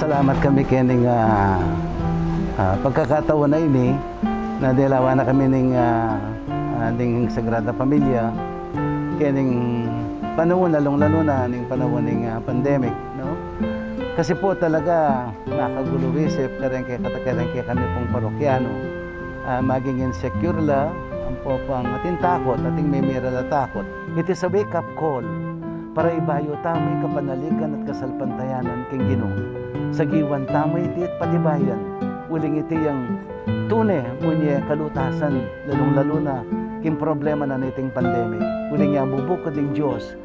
Salamat kami kining pagkakataon na ini na dilawa na kami ning Sagrada Pamilya kining panahon lalong-lalo na ning panahon ning pandemic, no? Kasi po talaga nakagulo isip karen kay kami pong parokyano. Maging insecure la ang po pang ating takot, ating may mira takot. It is a wake-up call para ibayo tamoy kapanaligan at kasalpantayanan king Ginoo. Sa giwan tamoy iti at patibayan, uling iti ang tune munye kalutasan, lalong-lalo na king problema na niting pandemic. Uling yang bubukod ng Diyos